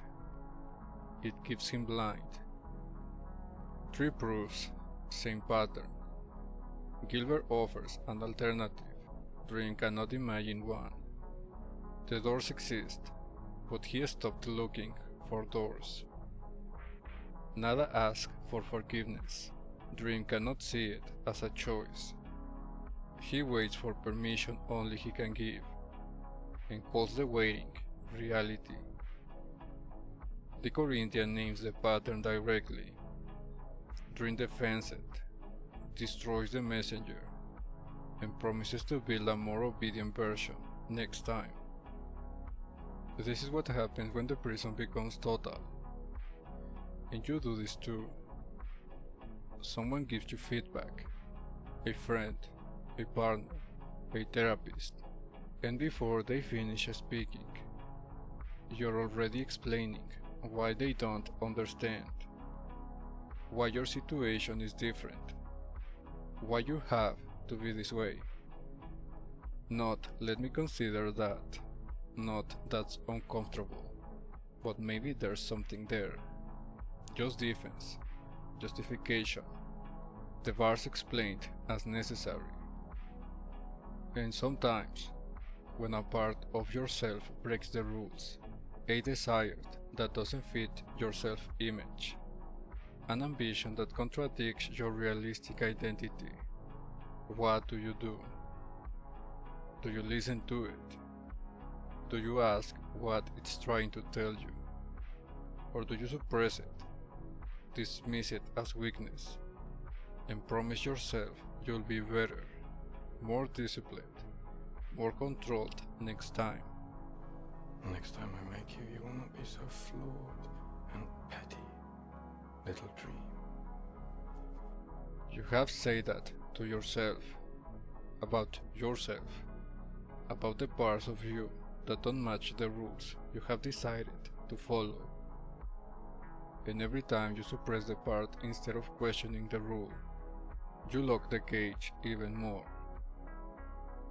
It keeps him blind. 3 proofs, same pattern. Gilbert offers an alternative. Dream cannot imagine one. The doors exist, but he stopped looking for doors. Nada asks for forgiveness. Dream cannot see it as a choice. He waits for permission only he can give, and calls the waiting reality. The Corinthian names the pattern directly. Dream defends it, destroys the messenger, and promises to build a more obedient version next time. This is what happens when the prison becomes total. And you do this too. Someone gives you feedback, a friend, a partner, a therapist, and before they finish speaking, you're already explaining why they don't understand, why your situation is different, why you have to be this way. Not let me consider that, not that's uncomfortable, but maybe there's something there. Just defense, justification, the bars explained as necessary. And sometimes, when a part of yourself breaks the rules, a desire that doesn't fit your self-image, an ambition that contradicts your realistic identity, what do you do? Do you listen to it? Do you ask what it's trying to tell you? Or do you suppress it, dismiss it as weakness, and promise yourself you'll be better, more disciplined, more controlled next time. Next time I make you, you will not be so flawed and petty, little dream. You have said that to yourself, about the parts of you that don't match the rules you have decided to follow. And every time you suppress the part instead of questioning the rule, you lock the cage even more.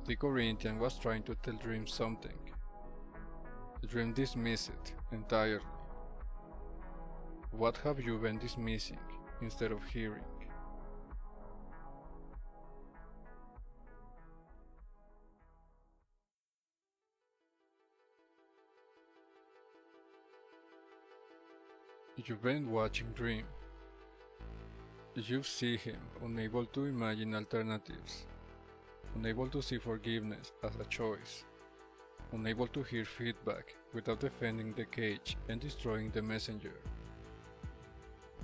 The Corinthian was trying to tell Dream something. Dream dismissed it entirely. What have you been dismissing instead of hearing? You've been watching Dream. You see him unable to imagine alternatives, unable to see forgiveness as a choice, unable to hear feedback without defending the cage and destroying the messenger.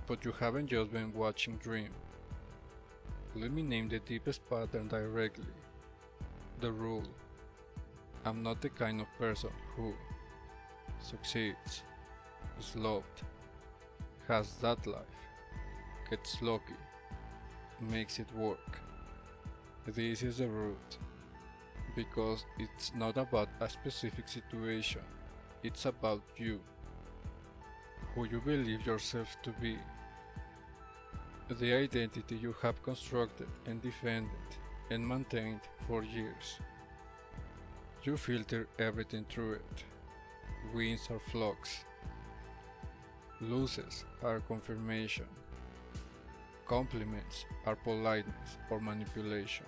But you haven't just been watching Dream. Let me name the deepest pattern directly. The rule. I'm not the kind of person who succeeds, is loved, has that life, gets lucky, makes it work. This is the root, because it's not about a specific situation, it's about you, who you believe yourself to be, the identity you have constructed and defended and maintained for years. You filter everything through it. Wins are flux. Losses are confirmation. Compliments are politeness or manipulation.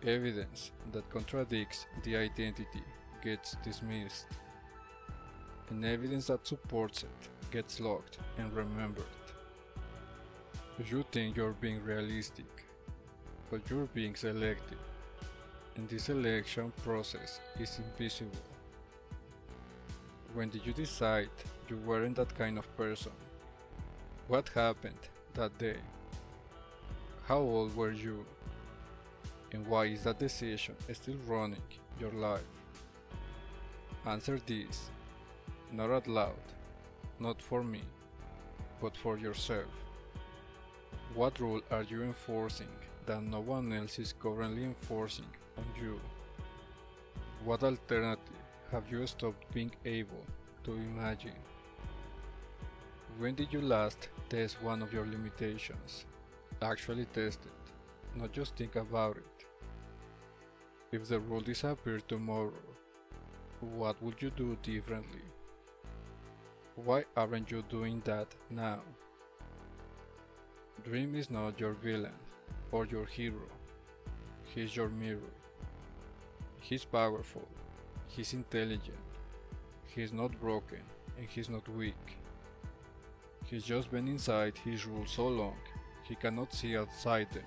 Evidence that contradicts the identity gets dismissed, and evidence that supports it gets locked and remembered. You think you're being realistic, but you're being selective, and this selection process is invisible. When did you decide you weren't that kind of person? What happened that day? How old were you? And why is that decision still running your life? Answer this, not out loud, not for me, but for yourself. What rule are you enforcing that no one else is currently enforcing on you? What alternative have you stopped being able to imagine? When did you last test one of your limitations? Actually test it, not just think about it. If the rule disappeared tomorrow, what would you do differently? Why aren't you doing that now? Dream is not your villain or your hero. He's your mirror. He's powerful. He's intelligent. He's not broken and he's not weak. He's just been inside his rules so long he cannot see outside them.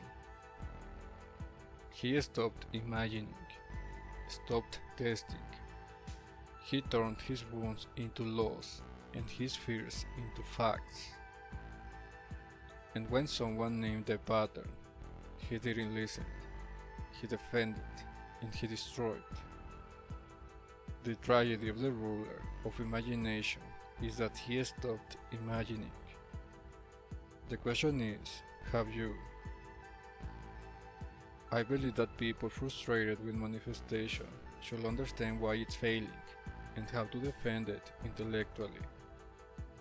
He stopped imagining, stopped testing. He turned his wounds into laws and his fears into facts. And when someone named the pattern, he didn't listen. He defended and he destroyed. The tragedy of the ruler of imagination is that he stopped imagining. The question is, have you? I believe that people frustrated with manifestation should understand why it's failing and how to defend it intellectually.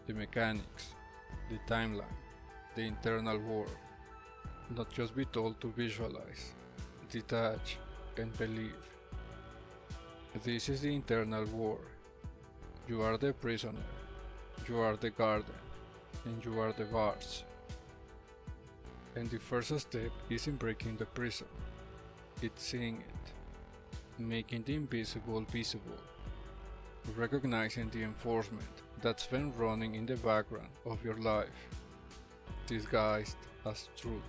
The mechanics, the timeline, the internal war, not just be told to visualize, detach, and believe. This is the internal war. You are the prisoner, you are the garden, and you are the bars. And the first step is in breaking the prison. It's seeing it, making the invisible visible, recognizing the enforcement that's been running in the background of your life, disguised as truth.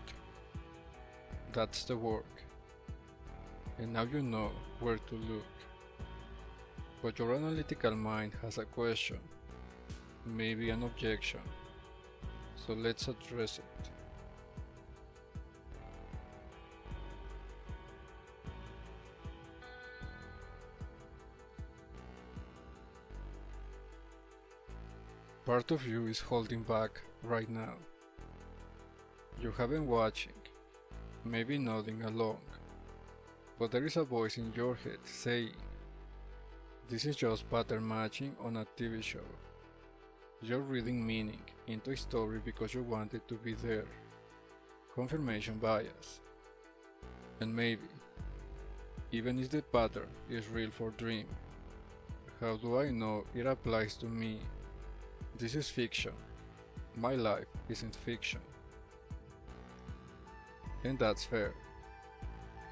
That's the work. And now you know where to look. But your analytical mind has a question, maybe an objection. So let's address it. Part of you is holding back right now. You have been watching, maybe nodding along, but there is a voice in your head saying, "This is just pattern matching on a TV show." You're reading meaning into a story because you want it to be there. Confirmation bias. And maybe, even if the pattern is real for Dream, how do I know it applies to me? This is fiction. My life isn't fiction. And that's fair.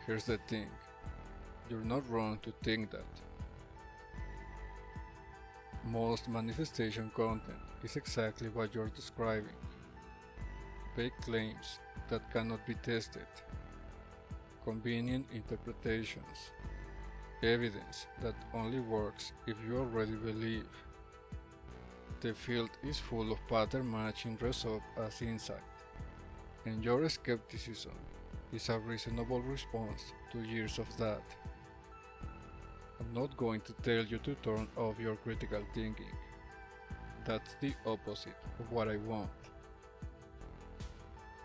Here's the thing. You're not wrong to think that. Most manifestation content is exactly what you're describing. Vague claims that cannot be tested. Convenient interpretations. Evidence that only works if you already believe. The field is full of pattern matching dressed up as insight, and your skepticism is a reasonable response to years of that. I'm not going to tell you to turn off your critical thinking. That's the opposite of what I want.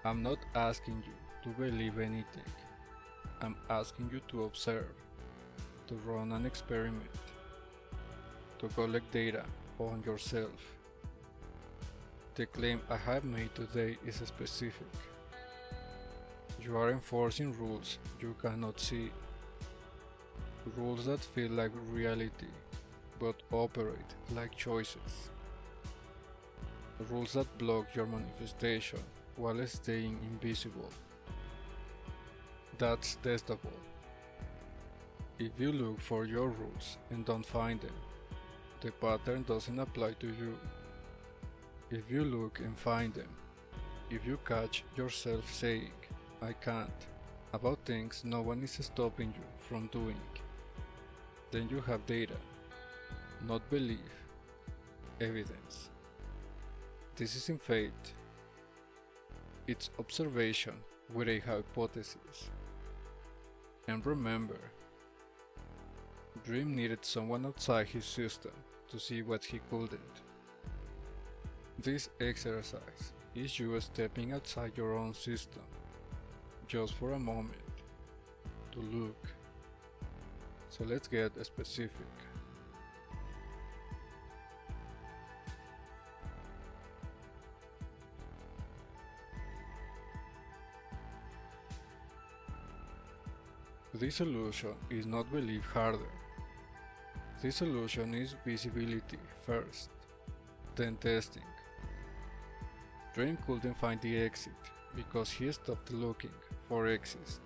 I'm not asking you to believe anything. I'm asking you to observe, to run an experiment, to collect data on yourself. The claim I have made today is specific. You are enforcing rules you cannot see. Rules that feel like reality, but operate like choices. Rules that block your manifestation while staying invisible. That's testable. If you look for your rules and don't find them, the pattern doesn't apply to you. If you look and find them, if you catch yourself saying, "I can't," about things no one is stopping you from doing, then you have data, not belief, evidence. This isn't fate. It's observation with a hypothesis. And remember, Dream needed someone outside his system to see what he couldn't. This exercise is you stepping outside your own system, just for a moment, to look. So let's get specific. This solution is not belief harder. This solution is visibility first, then testing. Dream couldn't find the exit because he stopped looking for exit.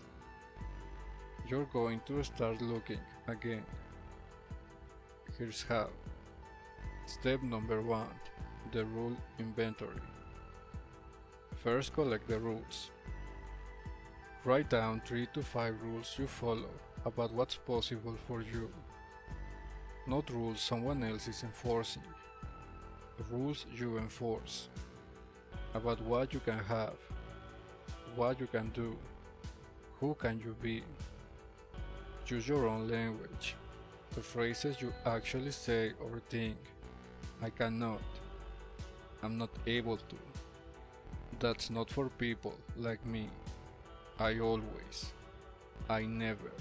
You're going to start looking again. Here's how. Step number 1. The rule inventory. First, collect the rules. Write down 3 to 5 rules you follow about what's possible for you. Not rules someone else is enforcing. Rules you enforce. About what you can have, what you can do, who can you be. Use your own language, the phrases you actually say or think. "I cannot," "I'm not able to," "That's not for people like me," "I always," "I never."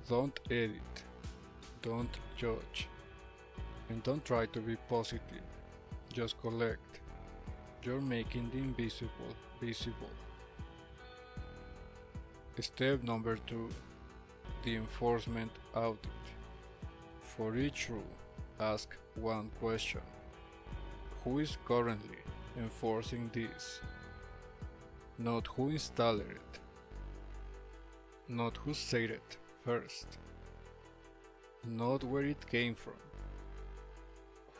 Don't edit, don't judge, and don't try to be positive, just collect. You're making the invisible visible. Step number 2. The enforcement audit. For each rule, ask one question. Who is currently enforcing this? Not who installed it. Not who said it first. Not where it came from.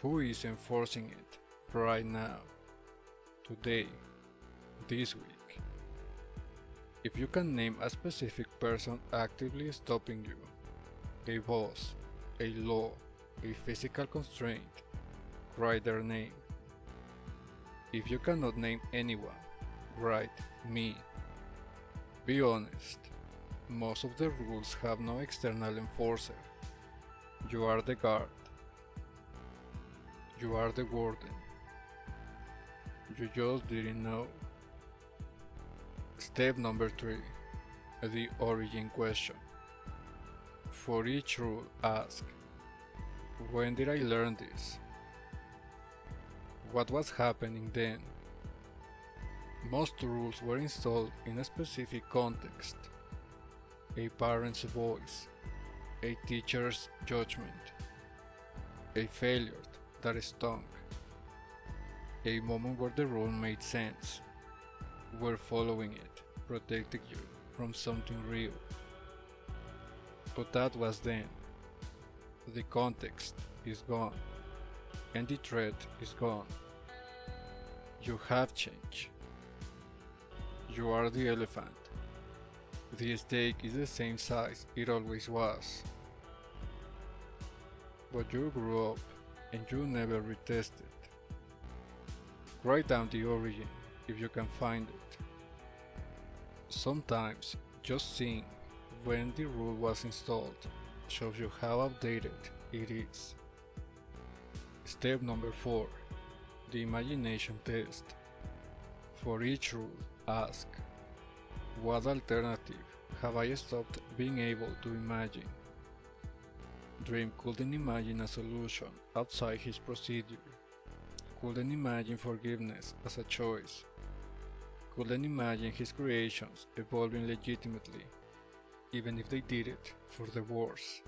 Who is enforcing it right now? Today, this week. If you can name a specific person actively stopping you, a boss, a law, a physical constraint, write their name. If you cannot name anyone, write me. Be honest. Most of the rules have no external enforcer. You are the guard. You are the warden. You just didn't know. Step number 3. The origin question. For each rule, ask, when did I learn this? What was happening then? Most rules were installed in a specific context. A parent's voice, a teacher's judgment, a failure that stung, a moment where the rule made sense, where following it protected you from something real. But that was then. The context is gone, and the threat is gone. You have changed. You are the elephant. The stake is the same size it always was. But you grew up and you never retested. Write down the origin if you can find it. Sometimes just seeing when the rule was installed shows you how outdated it is. Step number 4. The imagination test. For each rule, ask, what alternative have I stopped being able to imagine? Dream couldn't imagine a solution outside his procedure. Couldn't imagine forgiveness as a choice. Couldn't imagine his creations evolving legitimately, even if they did it for the worse.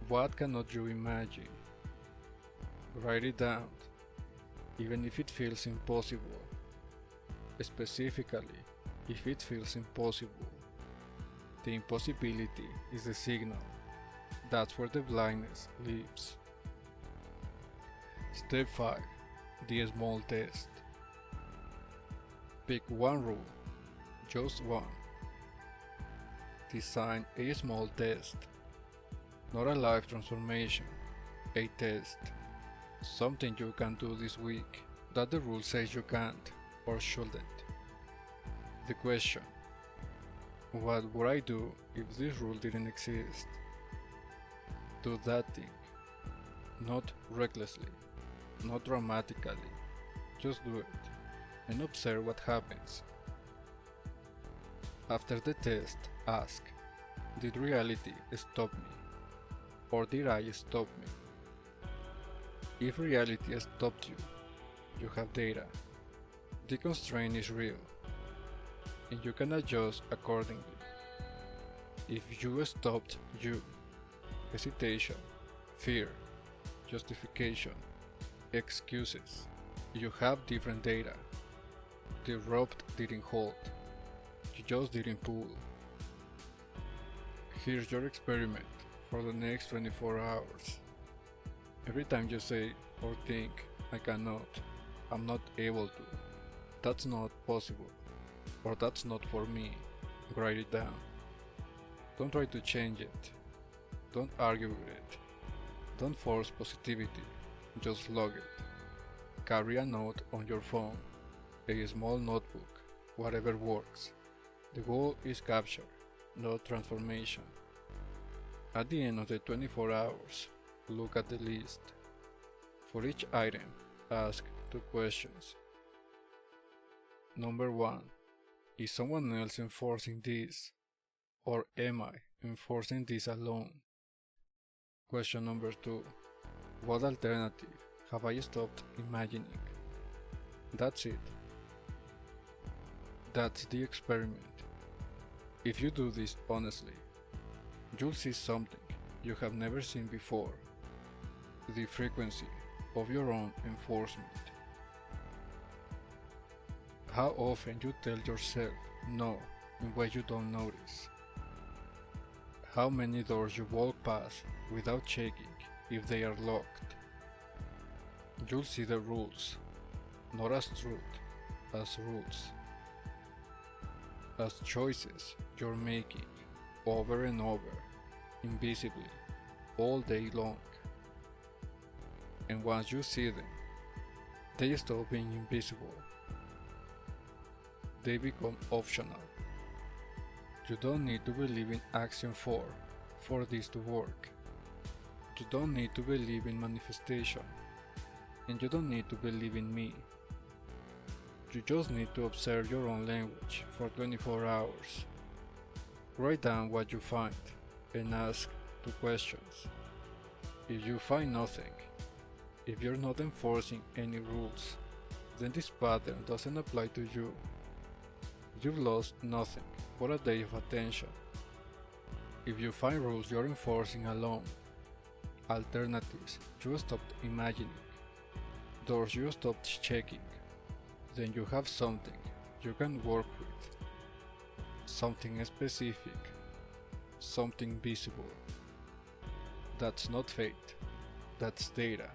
What cannot you imagine? Write it down, even if it feels impossible. Specifically, if it feels impossible. The impossibility is the signal. That's where the blindness lives. Step 5. The small test. Pick one rule, just one. Design a small test, not a life transformation, a test. Something you can do this week that the rule says you can't or shouldn't. The question, what would I do if this rule didn't exist? Do that thing, not recklessly, not dramatically, just do it and observe what happens. After the test, ask, did reality stop me? Or did I stop me? If reality stopped you, you have data. The constraint is real, and you can adjust accordingly. If you stopped you, hesitation, fear, justification, excuses, you have different data. The rope didn't hold, you just didn't pull. Here's your experiment for the next 24 hours. Every time you say or think, I cannot, I'm not able to, that's not possible, or that's not for me, write it down. Don't try to change it. Don't argue with it. Don't force positivity, just log it. Carry a note on your phone, a small notebook, whatever works. The goal is capture, not transformation. At the end of the 24 hours, look at the list. For each item, ask 2 questions. Number 1. Is someone else enforcing this? Or am I enforcing this alone? Question number 2. What alternative have I stopped imagining? That's it. That's the experiment. If you do this honestly, you'll see something you have never seen before. The frequency of your own enforcement. How often you tell yourself no in ways you don't notice. How many doors you walk past without checking if they are locked. You'll see the rules, not as truth, as rules. As choices you're making over and over, invisibly, all day long. And once you see them, They stop being invisible. They become optional. You don't need to believe in Axiom 4 for this to work. You don't need to believe in manifestation, and you don't need to believe in me. You just need to observe your own language for 24 hours. Write down what you find and ask 2 questions. If you find nothing, if you're not enforcing any rules, then this pattern doesn't apply to you. You've lost nothing but a day of attention. If you find rules you're enforcing alone, alternatives you stopped imagining, doors you stopped checking, then you have something you can work with. Something specific, something visible. That's not fate, that's data.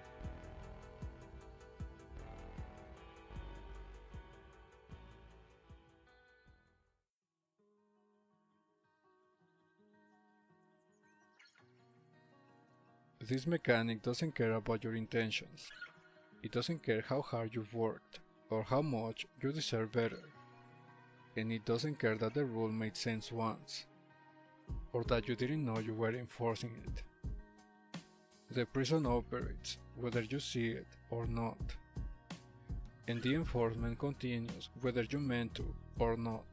This mechanic doesn't care about your intentions. It doesn't care how hard you've worked, or how much you deserve better. And it doesn't care that the rule made sense once, or that you didn't know you were enforcing it. The prison operates whether you see it or not. And the enforcement continues whether you meant to or not.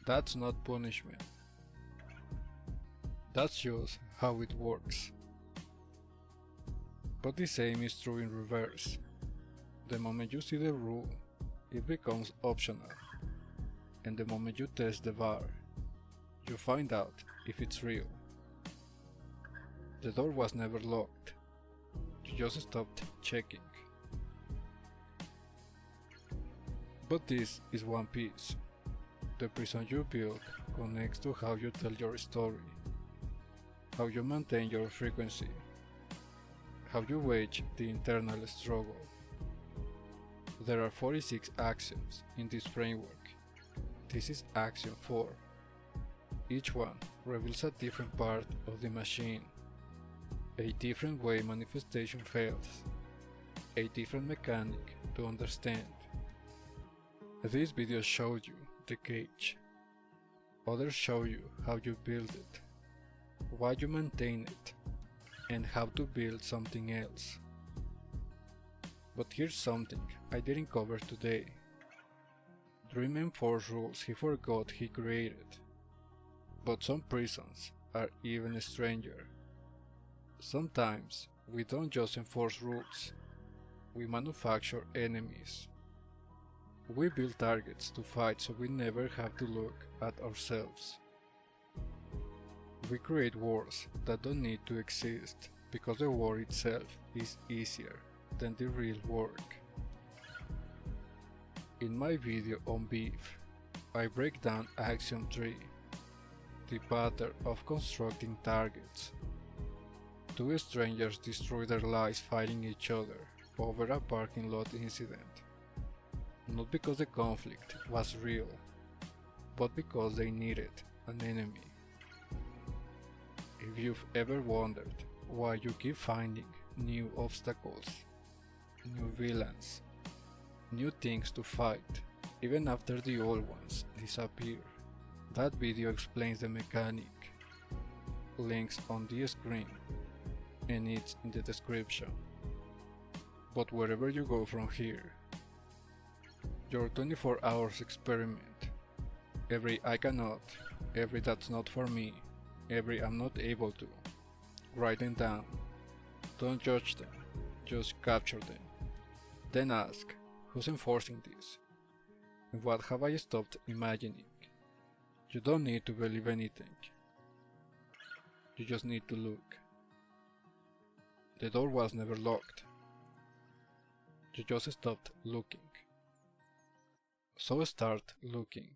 That's not punishment. That's just how it works. But the same is true in reverse. The moment you see the rule, it becomes optional. And the moment you test the bar, you find out if it's real. The door was never locked. You just stopped checking. But this is one piece. The prison you build connects to how you tell your story, how you maintain your frequency, how you wage the internal struggle. There are 46 axioms in this framework. This is Axiom 4. Each one reveals a different part of the machine, a different way manifestation fails, a different mechanic to understand. This video showed you the cage. Others show you how you build it, why you maintain it, and how to build something else. But here's something I didn't cover today. Dream enforced rules he forgot he created. But some prisons are even stranger. Sometimes we don't just enforce rules, we manufacture enemies. We build targets to fight so we never have to look at ourselves. We create wars that don't need to exist because the war itself is easier than the real work. In my video on beef, I break down Axiom 3, the pattern of constructing targets. 2 strangers destroy their lives fighting each other over a parking lot incident. Not because the conflict was real, but because they needed an enemy. If you've ever wondered why you keep finding new obstacles, new villains, new things to fight, even after the old ones disappear, that video explains the mechanic. Links on the screen, and it's in the description. But wherever you go from here, your 24 hours experiment, every I cannot, every that's not for me, every I'm not able to, write them down. Don't judge them, just capture them. Then ask, who's enforcing this? And what have I stopped imagining? You don't need to believe anything. You just need to look. The door was never locked. You just stopped looking. So start looking.